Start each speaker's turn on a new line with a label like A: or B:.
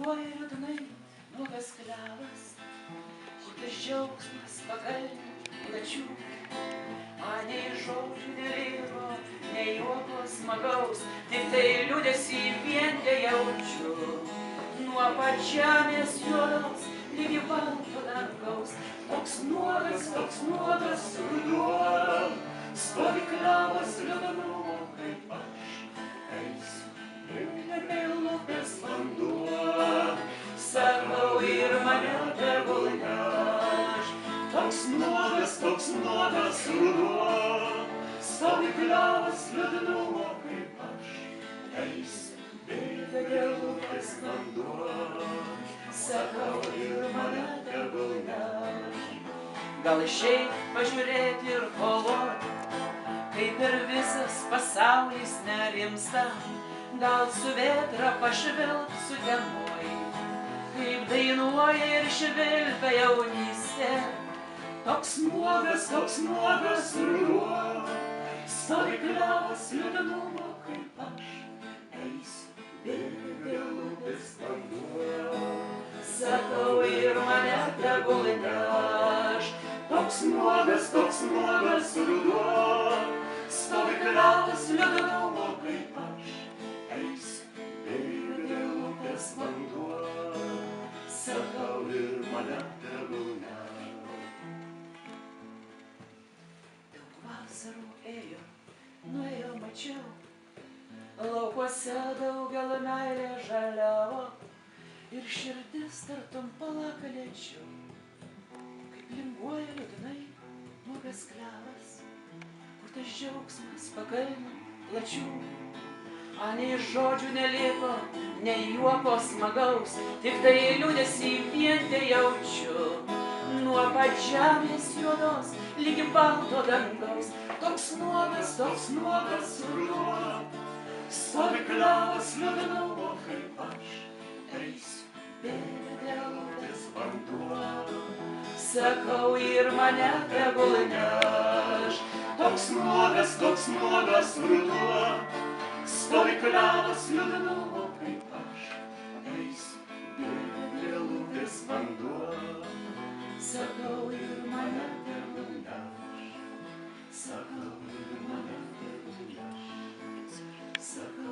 A: linguoja liūdnai nuogas klevas, kur tas džiaugsmas pakalnių plačių. Man nei žodžių neliko, nei juoko smagaus, tik tai liūdesį vien tejaučiu. Nuo pat žemės juodos ligi balto dangaus, toks nuogas ruduo, stovi klevas liūdnumo kaip aš, eisiu ir nebelupės vanduo, sakau ir mane tegul neš. Toks nuogas ruduo, stovi klevas liūdnumo kaip aš, eisiu ir nebelupės vanduo, sakau ir mane tegul neš. Gal išeit pažiūrėti ir kovoti, kaip ir visas pasaulis nerimsta, gal su vėtra pašvilpt sutemoj, kaip dainuoja ir švilpia jaunystė. Toks nuogas ruduo, stovi klevas liūdnumo kaip aš, eisiu dėl upės vanduo, sakau ir mane tegul neš. Toks nuogas ruduo, stovi klevas liūdnumo kaip aš, eisiu dėl upės vanduo, sakau ir mane tegul neš. Vasarų nuėjo mačiau, laukuose daugel meilė žaliavo, ir širdis tartum plaka lėčiau, kaip linguoja liūdnai nuogas klevas, kur tas džiaugsmas pakalnių plačių. Nei žodžių neliko, nei juoko smagaus, tik tai liūdesį vien tejaučiu. Nuo pat žemės juodos ligi balto dangaus, toks nuogas ruduo, stovi klevas liūdnumo kaip aš, eisiu dėl upės vanduo, sakau ir mane tegul neš. Toks nuogas ruduo, stovi klevas liūdnumo kaip aš, eisiu dėl upės vanduo, sakau ir mane tegul neš, sakau ir mane tegul neš, sakau.